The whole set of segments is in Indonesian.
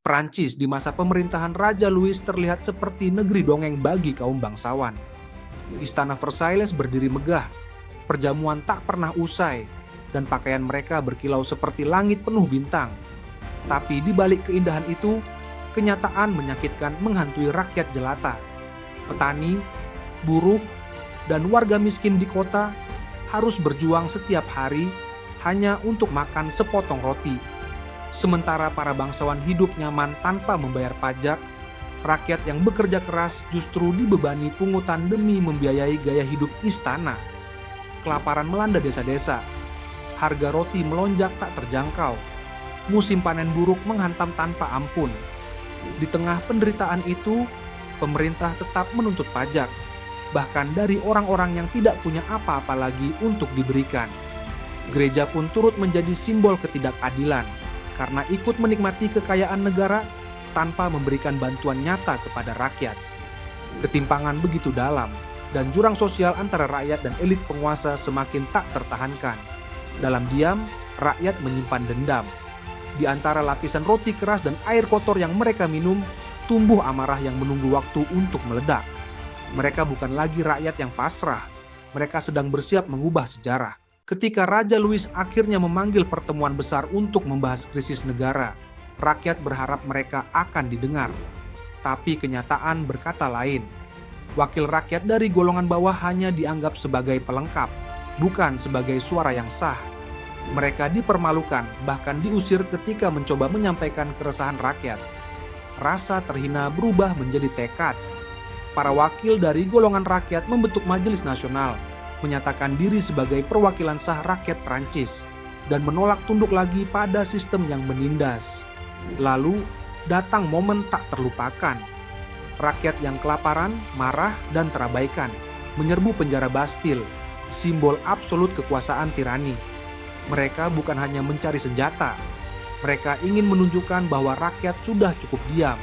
Prancis di masa pemerintahan Raja Louis terlihat seperti negeri dongeng bagi kaum bangsawan. Istana Versailles berdiri megah, perjamuan tak pernah usai, dan pakaian mereka berkilau seperti langit penuh bintang. Tapi di balik keindahan itu, kenyataan menyakitkan menghantui rakyat jelata. Petani, buruh, dan warga miskin di kota harus berjuang setiap hari hanya untuk makan sepotong roti. Sementara para bangsawan hidup nyaman tanpa membayar pajak, rakyat yang bekerja keras justru dibebani pungutan demi membiayai gaya hidup istana. Kelaparan melanda desa-desa, harga roti melonjak tak terjangkau, musim panen buruk menghantam tanpa ampun. Di tengah penderitaan itu, pemerintah tetap menuntut pajak, bahkan dari orang-orang yang tidak punya apa-apa lagi untuk diberikan. Gereja pun turut menjadi simbol ketidakadilan, karena ikut menikmati kekayaan negara tanpa memberikan bantuan nyata kepada rakyat. Ketimpangan begitu dalam, dan jurang sosial antara rakyat dan elit penguasa semakin tak tertahankan. Dalam diam, rakyat menyimpan dendam. Di antara lapisan roti keras dan air kotor yang mereka minum, tumbuh amarah yang menunggu waktu untuk meledak. Mereka bukan lagi rakyat yang pasrah, mereka sedang bersiap mengubah sejarah. Ketika Raja Louis akhirnya memanggil pertemuan besar untuk membahas krisis negara, rakyat berharap mereka akan didengar. Tapi kenyataan berkata lain. Wakil rakyat dari golongan bawah hanya dianggap sebagai pelengkap, bukan sebagai suara yang sah. Mereka dipermalukan, bahkan diusir ketika mencoba menyampaikan keresahan rakyat. Rasa terhina berubah menjadi tekad. Para wakil dari golongan rakyat membentuk Majelis Nasional, menyatakan diri sebagai perwakilan sah rakyat Prancis, dan menolak tunduk lagi pada sistem yang menindas. Lalu, datang momen tak terlupakan. Rakyat yang kelaparan, marah, dan terabaikan, menyerbu penjara Bastille, simbol absolut kekuasaan tirani. Mereka bukan hanya mencari senjata, mereka ingin menunjukkan bahwa rakyat sudah cukup diam.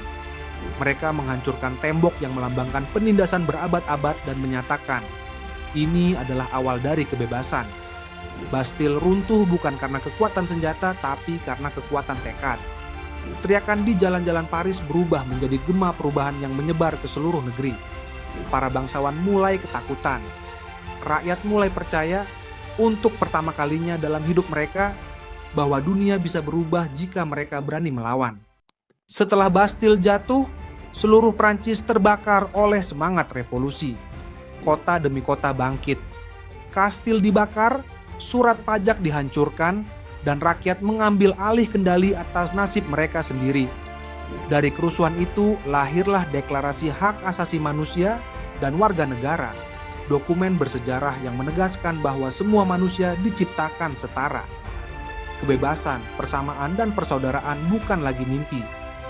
Mereka menghancurkan tembok yang melambangkan penindasan berabad-abad dan menyatakan, ini adalah awal dari kebebasan. Bastille runtuh bukan karena kekuatan senjata, tapi karena kekuatan tekad. Teriakan di jalan-jalan Paris berubah menjadi gema perubahan yang menyebar ke seluruh negeri. Para bangsawan mulai ketakutan. Rakyat mulai percaya, untuk pertama kalinya dalam hidup mereka, bahwa dunia bisa berubah jika mereka berani melawan. Setelah Bastille jatuh, seluruh Prancis terbakar oleh semangat revolusi. Kota demi kota bangkit. Kastil dibakar, surat pajak dihancurkan, dan rakyat mengambil alih kendali atas nasib mereka sendiri. Dari kerusuhan itu lahirlah Deklarasi Hak Asasi Manusia dan Warga Negara, dokumen bersejarah yang menegaskan bahwa semua manusia diciptakan setara. Kebebasan, persamaan, dan persaudaraan bukan lagi mimpi,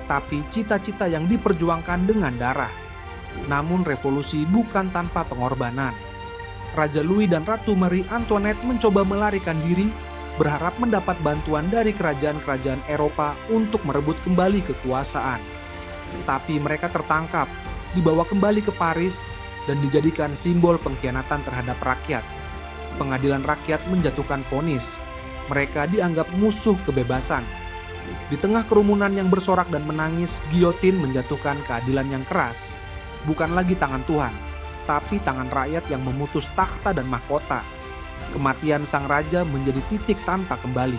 tapi cita-cita yang diperjuangkan dengan darah. Namun revolusi bukan tanpa pengorbanan. Raja Louis dan Ratu Marie Antoinette mencoba melarikan diri, berharap mendapat bantuan dari kerajaan-kerajaan Eropa untuk merebut kembali kekuasaan. Tapi mereka tertangkap, dibawa kembali ke Paris, dan dijadikan simbol pengkhianatan terhadap rakyat. Pengadilan rakyat menjatuhkan vonis. Mereka dianggap musuh kebebasan. Di tengah kerumunan yang bersorak dan menangis, giotin menjatuhkan keadilan yang keras. Bukan lagi tangan Tuhan, tapi tangan rakyat yang memutus takhta dan mahkota. Kematian sang raja menjadi titik tanpa kembali.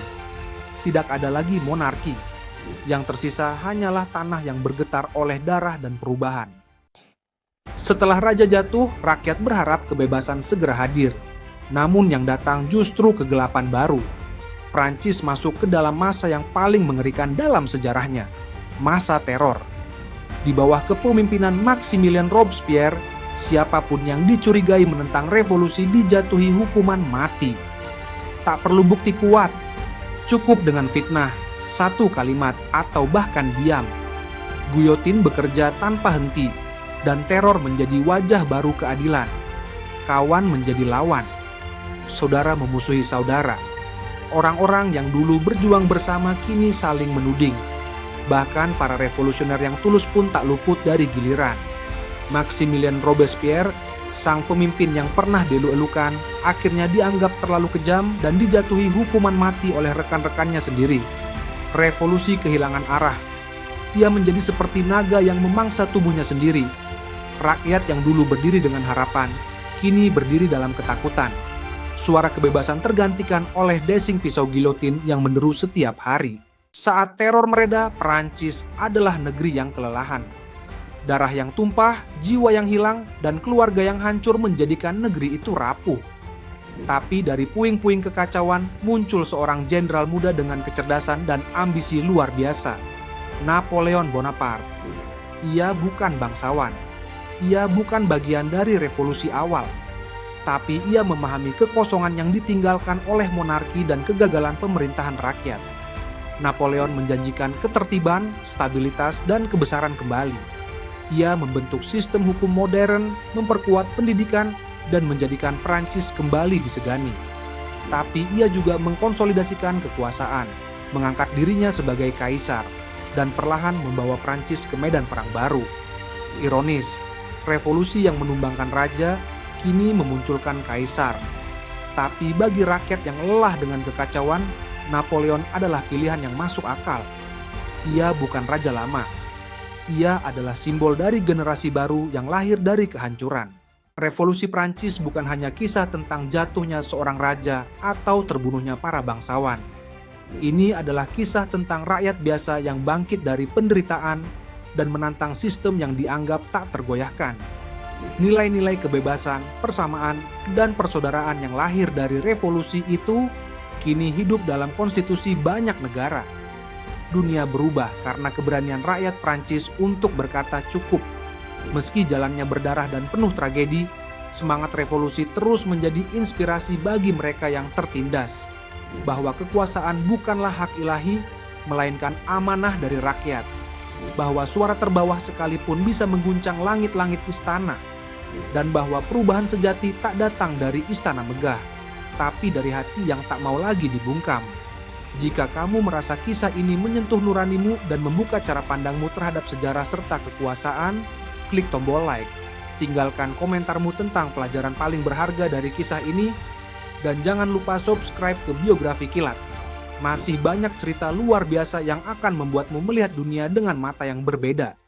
Tidak ada lagi monarki. Yang tersisa hanyalah tanah yang bergetar oleh darah dan perubahan. Setelah raja jatuh, rakyat berharap kebebasan segera hadir. Namun yang datang justru kegelapan baru. Prancis masuk ke dalam masa yang paling mengerikan dalam sejarahnya, masa teror. Di bawah kepemimpinan Maximilien Robespierre, siapapun yang dicurigai menentang revolusi dijatuhi hukuman mati. Tak perlu bukti kuat, cukup dengan fitnah, satu kalimat, atau bahkan diam. Guillotine bekerja tanpa henti, dan teror menjadi wajah baru keadilan. Kawan menjadi lawan, saudara memusuhi saudara. Orang-orang yang dulu berjuang bersama kini saling menuding. Bahkan para revolusioner yang tulus pun tak luput dari giliran. Maximilien Robespierre, sang pemimpin yang pernah dielu-elukan, akhirnya dianggap terlalu kejam dan dijatuhi hukuman mati oleh rekan-rekannya sendiri. Revolusi kehilangan arah. Ia menjadi seperti naga yang memangsa tubuhnya sendiri. Rakyat yang dulu berdiri dengan harapan, kini berdiri dalam ketakutan. Suara kebebasan tergantikan oleh desing pisau gilotin yang menderu setiap hari. Saat teror mereda, Perancis adalah negeri yang kelelahan. Darah yang tumpah, jiwa yang hilang, dan keluarga yang hancur menjadikan negeri itu rapuh. Tapi dari puing-puing kekacauan muncul seorang jenderal muda dengan kecerdasan dan ambisi luar biasa. Napoleon Bonaparte. Ia bukan bangsawan. Ia bukan bagian dari revolusi awal. Tapi ia memahami kekosongan yang ditinggalkan oleh monarki dan kegagalan pemerintahan rakyat. Napoleon menjanjikan ketertiban, stabilitas, dan kebesaran kembali. Ia membentuk sistem hukum modern, memperkuat pendidikan, dan menjadikan Prancis kembali disegani. Tapi ia juga mengkonsolidasikan kekuasaan, mengangkat dirinya sebagai kaisar, dan perlahan membawa Prancis ke medan perang baru. Ironis, revolusi yang menumbangkan raja kini memunculkan kaisar. Tapi bagi rakyat yang lelah dengan kekacauan, Napoleon adalah pilihan yang masuk akal. Ia bukan raja lama. Ia adalah simbol dari generasi baru yang lahir dari kehancuran. Revolusi Prancis bukan hanya kisah tentang jatuhnya seorang raja atau terbunuhnya para bangsawan. Ini adalah kisah tentang rakyat biasa yang bangkit dari penderitaan dan menantang sistem yang dianggap tak tergoyahkan. Nilai-nilai kebebasan, persamaan, dan persaudaraan yang lahir dari revolusi itu kini hidup dalam konstitusi banyak negara. Dunia berubah karena keberanian rakyat Prancis untuk berkata cukup. Meski jalannya berdarah dan penuh tragedi, semangat revolusi terus menjadi inspirasi bagi mereka yang tertindas. Bahwa kekuasaan bukanlah hak ilahi, melainkan amanah dari rakyat. Bahwa suara terbawah sekalipun bisa mengguncang langit-langit istana. Dan bahwa perubahan sejati tak datang dari istana megah, tapi dari hati yang tak mau lagi dibungkam. Jika kamu merasa kisah ini menyentuh nuranimu dan membuka cara pandangmu terhadap sejarah serta kekuasaan, klik tombol like. Tinggalkan komentarmu tentang pelajaran paling berharga dari kisah ini. Dan jangan lupa subscribe ke Biografi Kilat. Masih banyak cerita luar biasa yang akan membuatmu melihat dunia dengan mata yang berbeda.